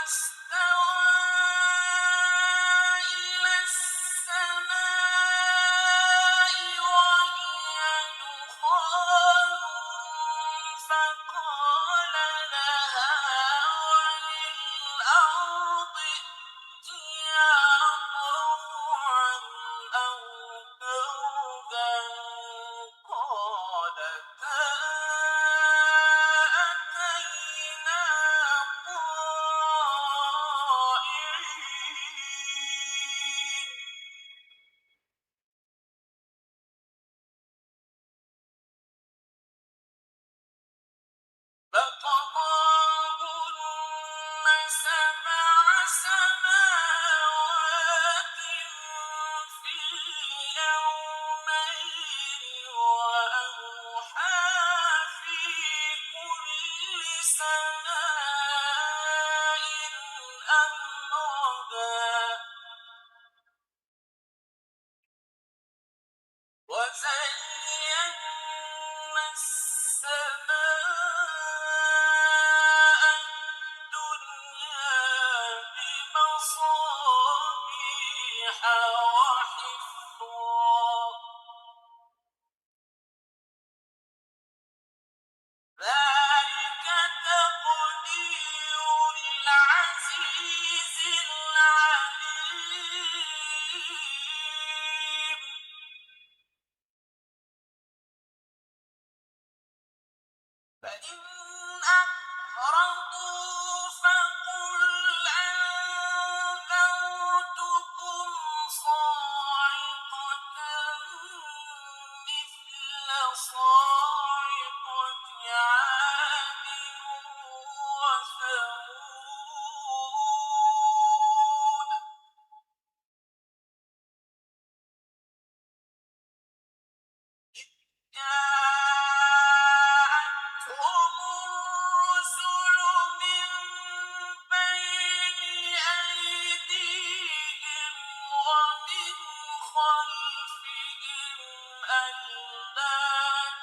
فاستوى إلى السماء وهي دخان فقال لها وللأرض ائتيا طوعا أو كرها قالتا أتينا طائعين فقضاهن سبع سماوات في يومين وأوحى في كل سماء أمرها وزينا السماء الدنيا بمصابيح وحفظا ذلك تقدير العزيز العليم فإن أعرضوا فقل أنذرتكم صاعقة مثل صاعقة عاد وثمود جاءتهم الرسل من بين أيديهم ومن خلفهم ألا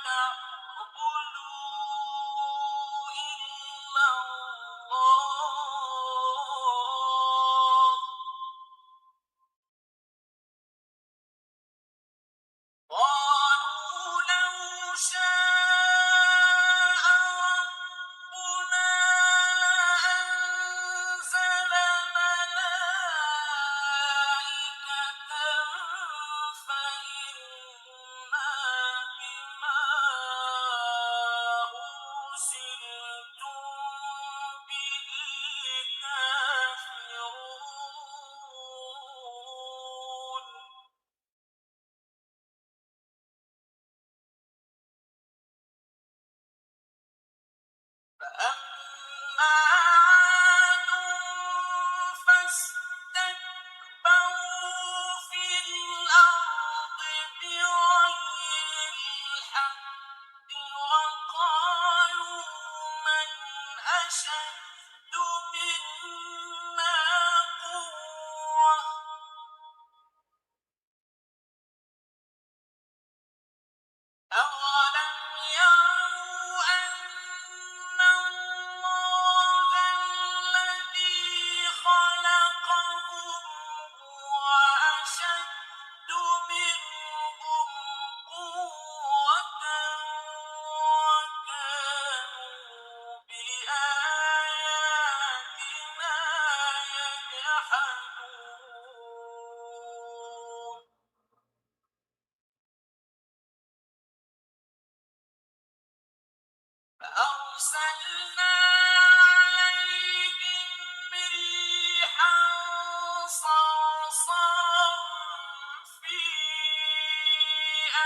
تعبدوا إلا الله قالوا لو شاء ربنا لأنزل ملائكة فإنا بما أرسلتم به كافرون فأما عاد فاستكبروا في الأرض بغير الحق وقالوا من أشد منا قوة أولم يروا أن الله الذي خلقهم هو أشد منهم قوة وكانوا بآياتنا يجحدون فأرسلنا عليهم ريحا صرصرا في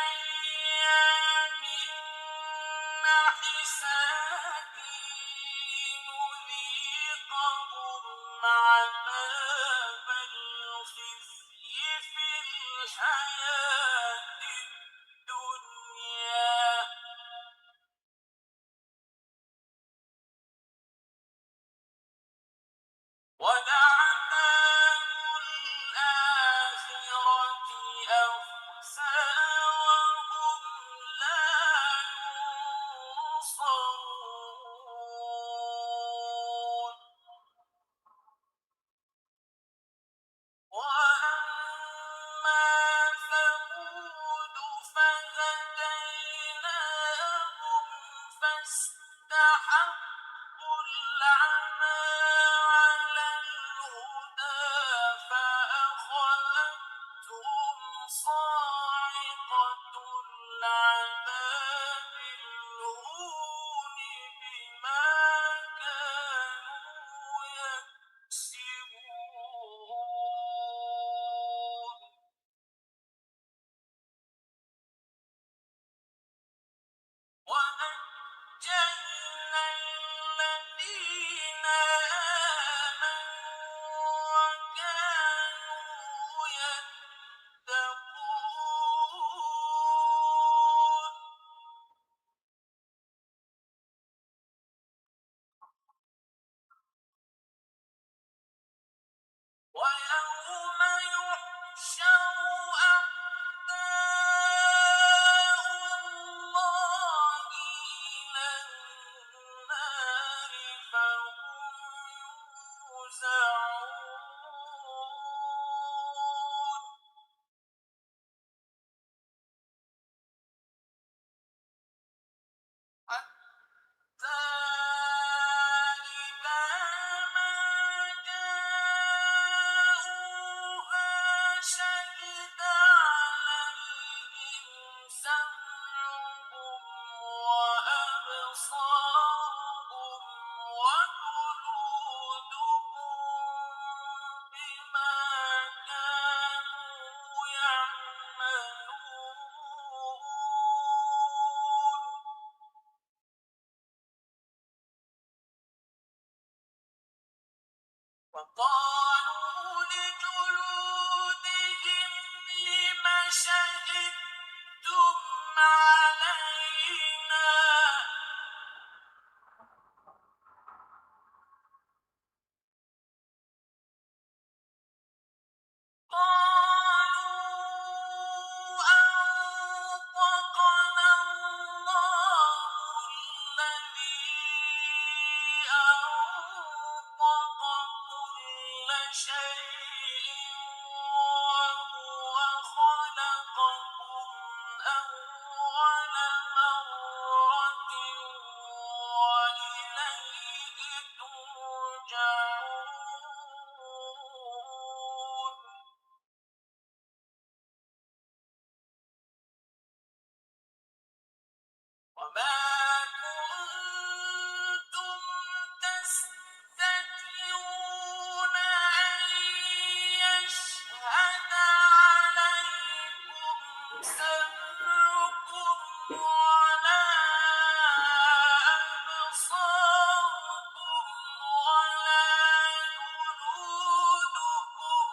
أيام نحسات نذيقهم عذاب الخزي في الحياة الدنيا ولعذاب الآخرة أخزى وهم لا ينصرون وقالوا لجلودهم لم شهدتم علينا قالوا أنطقنا الله الذي أنطق كل شيء وهو خلقكم أول مرة وإليه ترجعون وما كنتم تستترون أن يشهد عليكم سمعكم ولا أبصاركم ولا جلودكم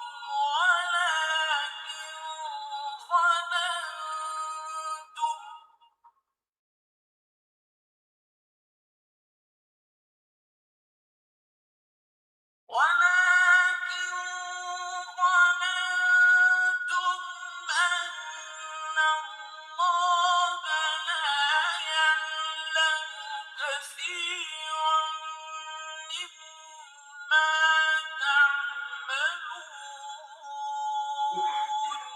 ولكن ظننتم أن الله لا يعلم كثيرا مما تعملون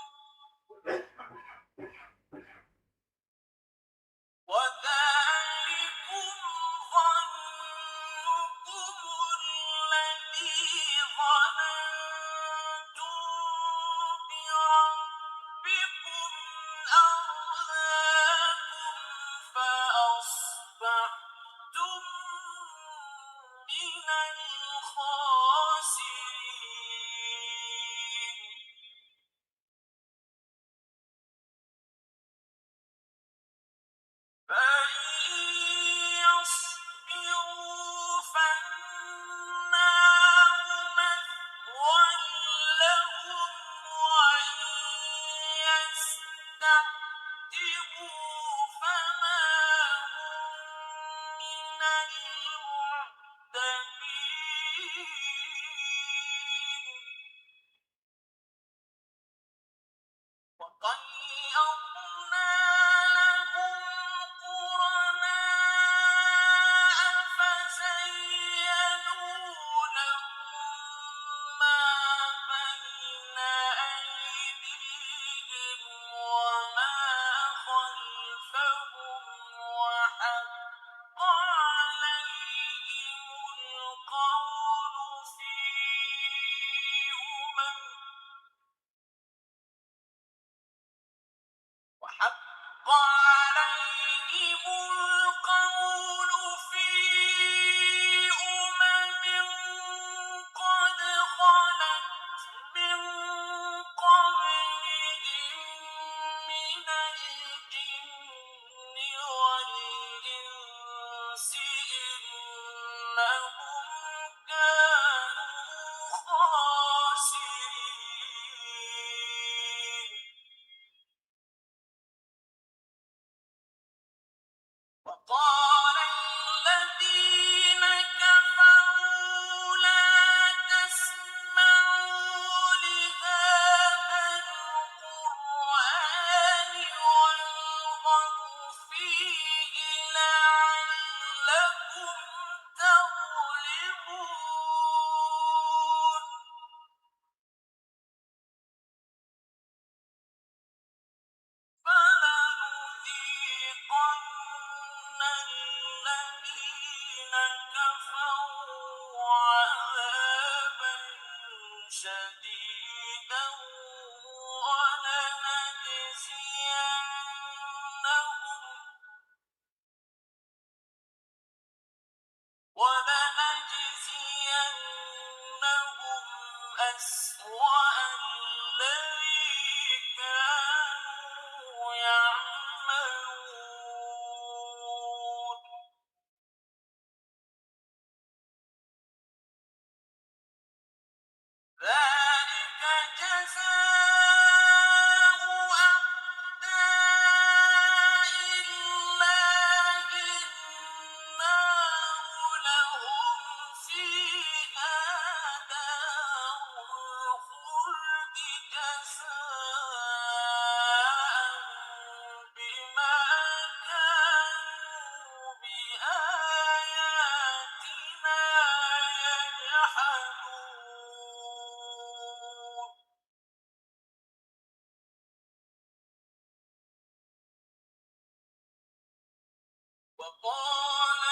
وذلكم ظنكم الذي ظننتم بربكم أرداكم فأصبحتم من الخاسرين فإن يصبروا فالنار مثوى لهم وإن يستعتبوا فما هم من المعتبين وقيضنا لهم قرناء فزينوا لهم ما بين أيديهم وما خلفهم وحق عليهم القول في أمم وحق عليهم القول في قد خلت من قبلهم من الجن والإنس إنهم كانوا خاسرين وقال الذين كفروا لا تسمعوا لهذا القرآن والغوا فيه لعلكم تغلبون فلنذيقن الذين كفروا عذابا شديدا ولنجزينهم أسوأ الذي كانوا يعملون وقال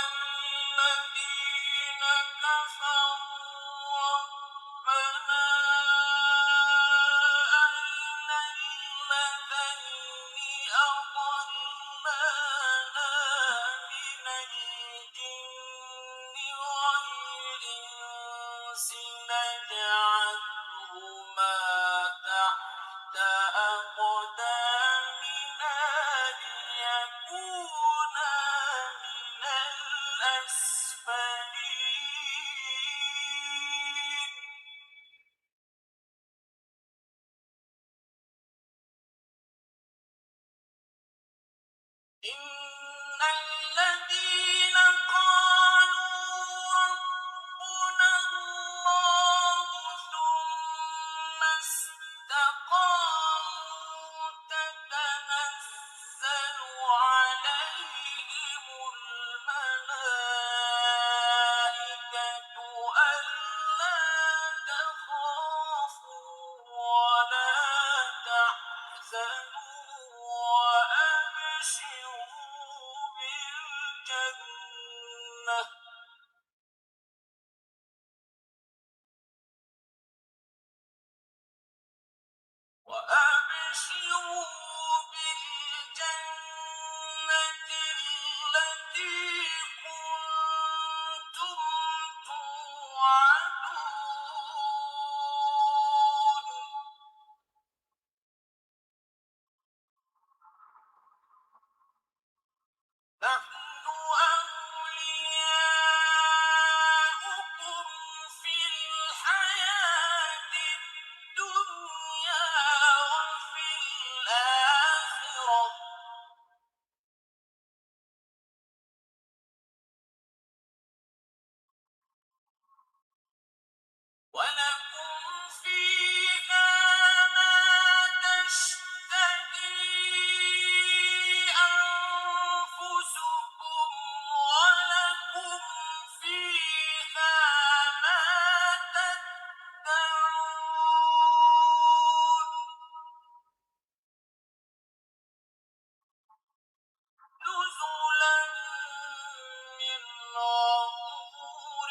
الذين كفروا ربنا أرنا الذين أضلانا من الجن والإنس نجعلهما تحت أقدامنا ليكونا من الأسفلين إن الذين قالوا ربنا الله ثم استقاموا تتنزل عليهم الملائكة ألا تخافوا ولا تحزنوا وأبشروا بالجنة التي كنتم توعدون نحن أولياؤكم في الحياة الدنيا وفي الآخرة ولكم فيها ما تشتهي أنفسكم ولكم فيها ما تدعون نزلا من غفور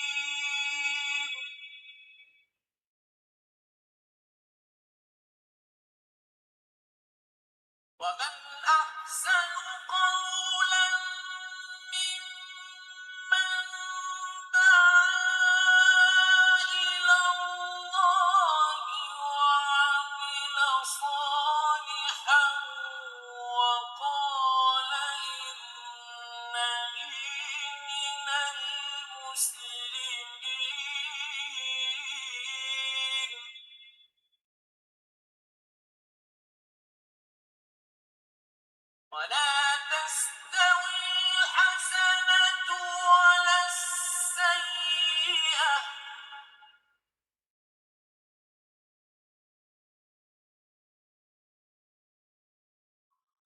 رحيم ومن أحسن قولا ممن دعا إلى الله وعمل صالحا وقال إنني من المسلمين ولا تستوي الحسنة ولا السيئة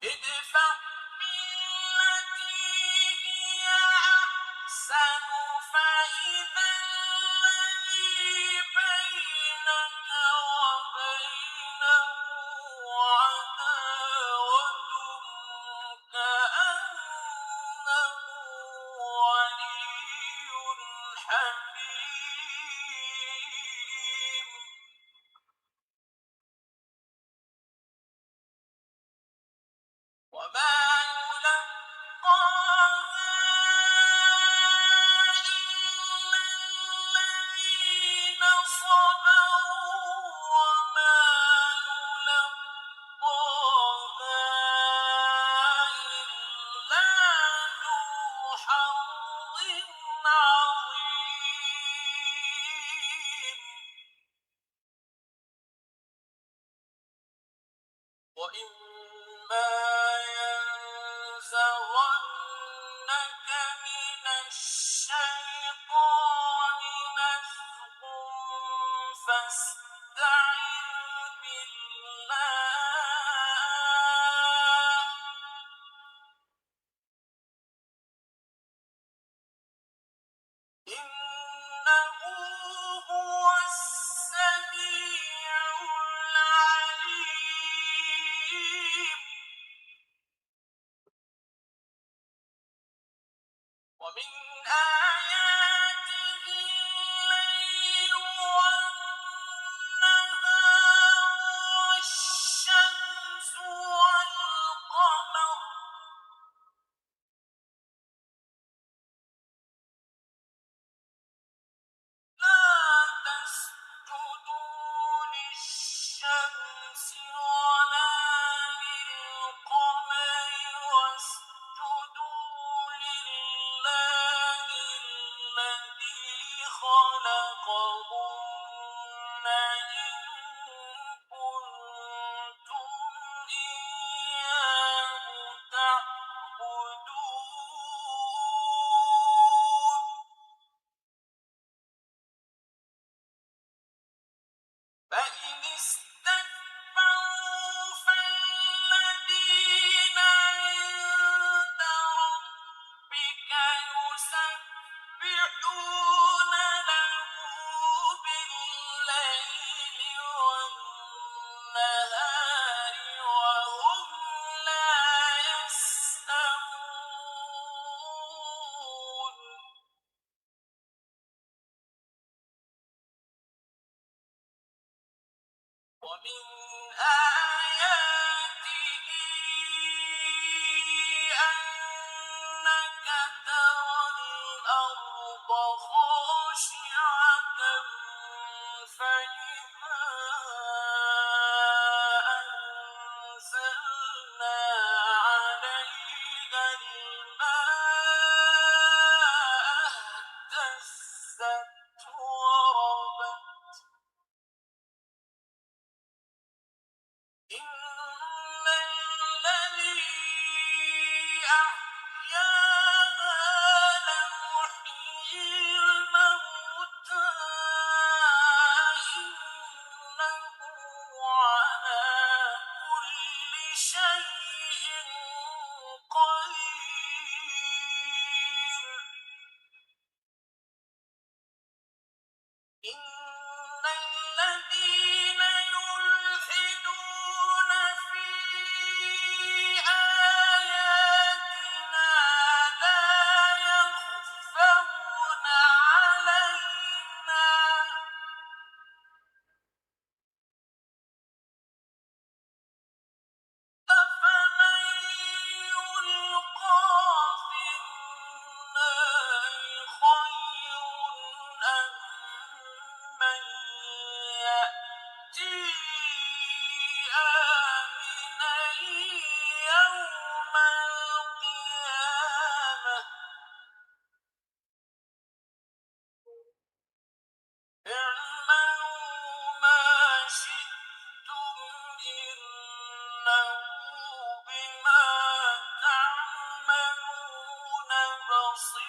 ادفع بالتي هي أحسن فإذا الذي بينك وبينه عداوة كأنه ولي حميم وما يلقاها إلا الذين صبروا وما يلقاها إلا ذو حظ عظيم وإما ينزغنك من الشيطان نزغ فاستعذ بالله إنه هو السميع العليم كنتم إياه تعبدون فإن استكبروا فالذين عند ربك يسبحون له بالليل والنهار وهم لا يسأمون ومن آياته أنك ترى الأرض خاشعة فإذا أنزلنا عليها الماء اهتزت وربت إن الذي أحياها لمحيي الموتى إنه على كل شيء قدير إن الذين يلحدون في آياتنا لا يخفون علينا أفمن يلقى في النار خير أم من يأتي آمنا يوم القيامة اعملوا ما شئتم إنه بما تعملون بصير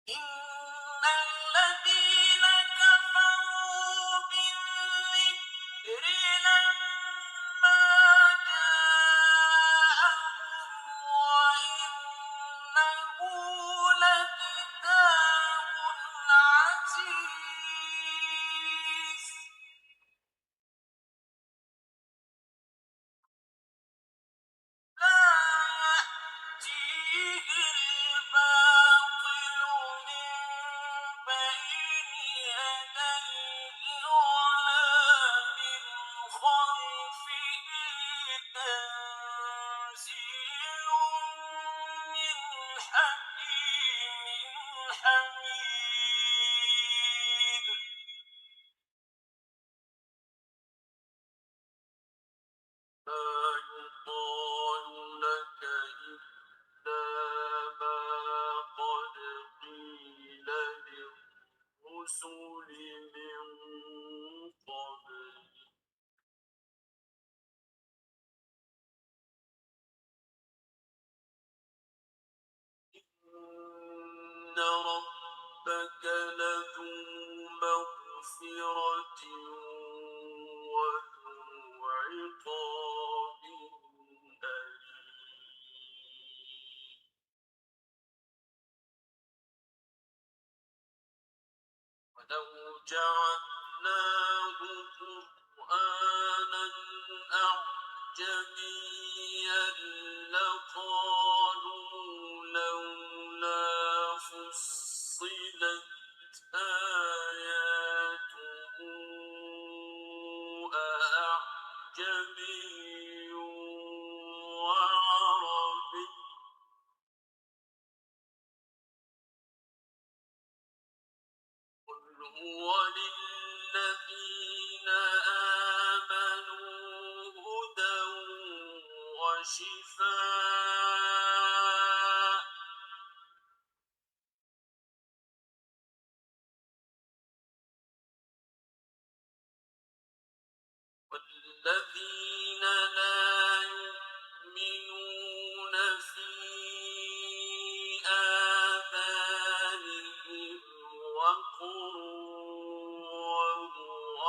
إن الذين كفروا بالذكر لما جاءهم وإنه لكتاب عزيز لا يأتيه الباطل من بين يديه ولا من خلفه تنزيل من حكيم حميد لا يقال لك إلا ما قد قيل للرسل من قبل إن ربك لذو مغفرة وذو عقاب أليم ولو جعلناه قرآنا أعجميا لقالوا لولا فصلت آياته أأعجمي وعربي قل هو للذين آمنوا هدى وشفاء الذين لا يؤمنون في آذانهم وقر وهو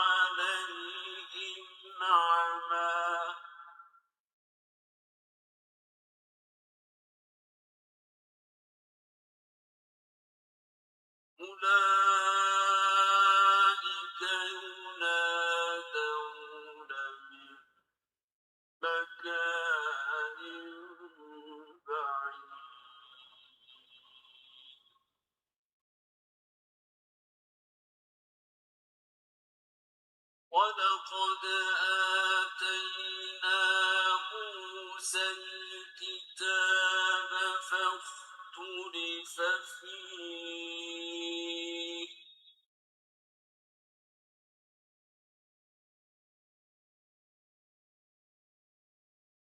عليهم عمى أولئك ينادون من مكان بعيد ولقد آتينا موسى الكتاب فاختلف فيه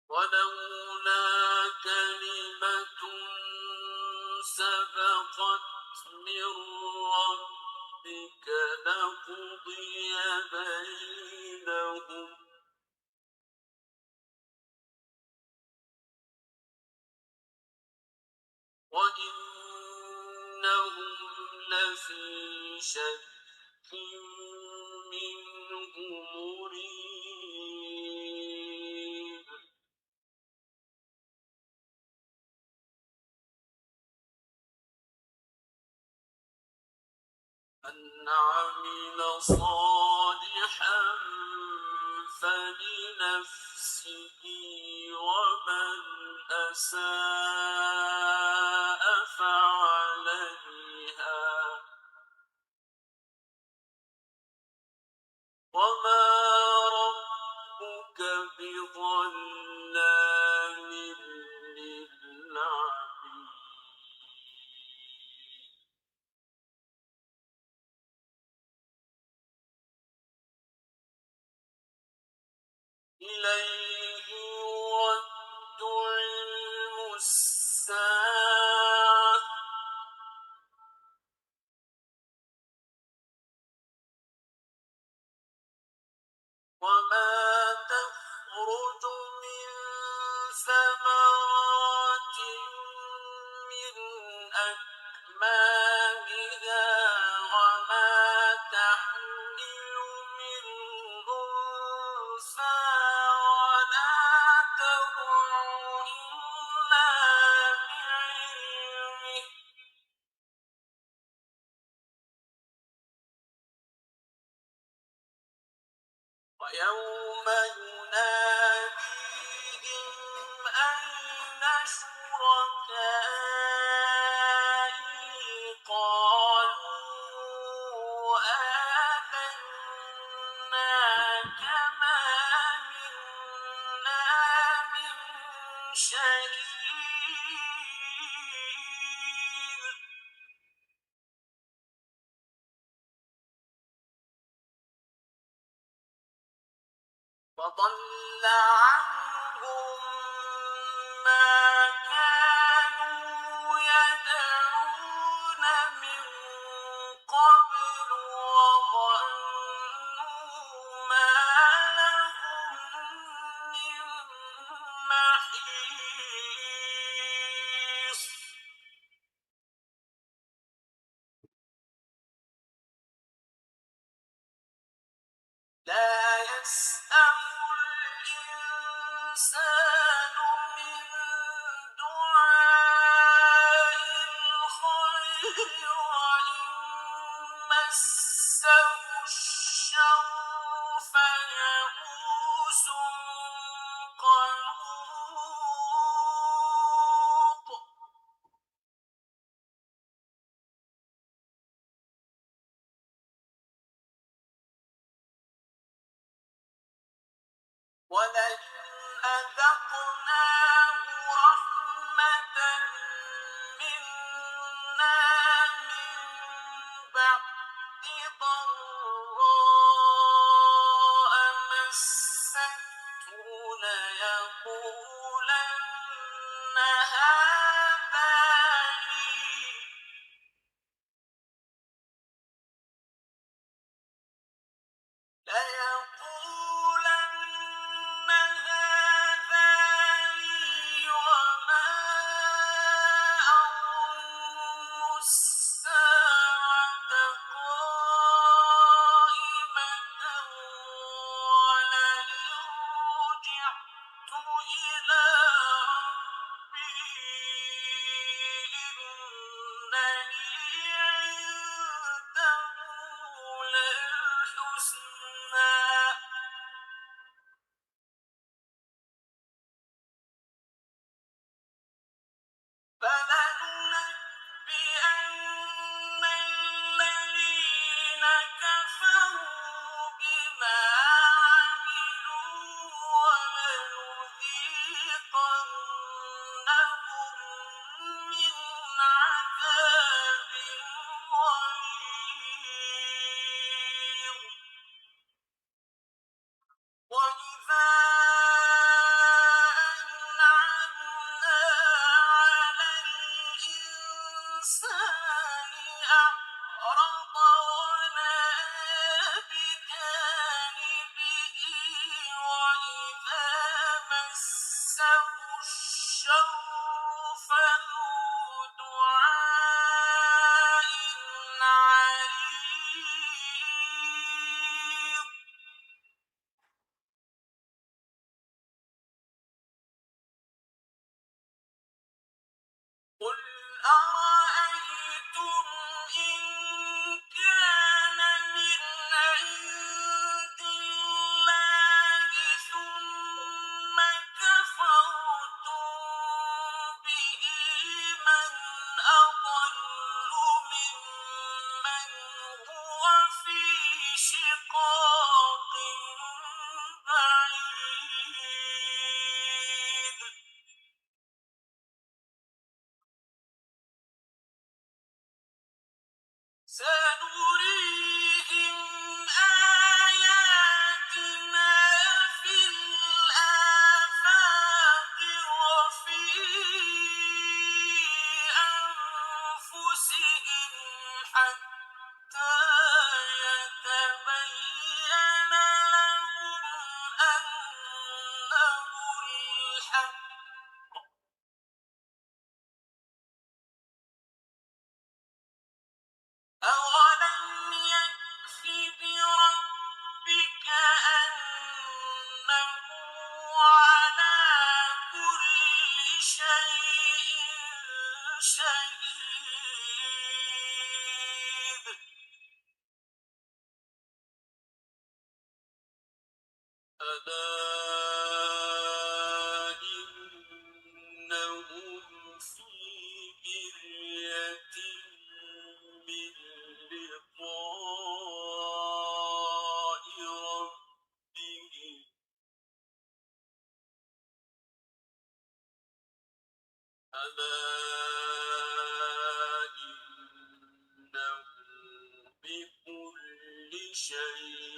ولولا كلمة سبقت من ربك لقضي بينهم وإنهم لفي شك منه مريب من عمل صالحا فلنفسه ومن أساء فعليها وما ربك بظلام للعبيد إليه يرد علم الساعة وما تخرج من ثمرات من أكمامها وما تحمل من أنثى ولا تضع إلا بعلمه ويوم يناديهم أين شركائي قالوا آذناك ما منا من شهيد وضل عنهم ما كانوا يدعون من قبل وظنوا ما لهم من محيص لا يسأم الإنسان من دعاء الخير وإن مسه الشر فيئوس قنوط ولئن أذقناه رحمة منا من بعد ضراء مسته ليقولن هذا لي سنريهم آياتنا في الآفاق وفي أنفسهم حتى يتبين لهم أنه الحق. أولم يكف بربك أنه على كل شيء شهيد. ألا إنهم في مرية من لقاء ربهم. ألا إنه بكل شيء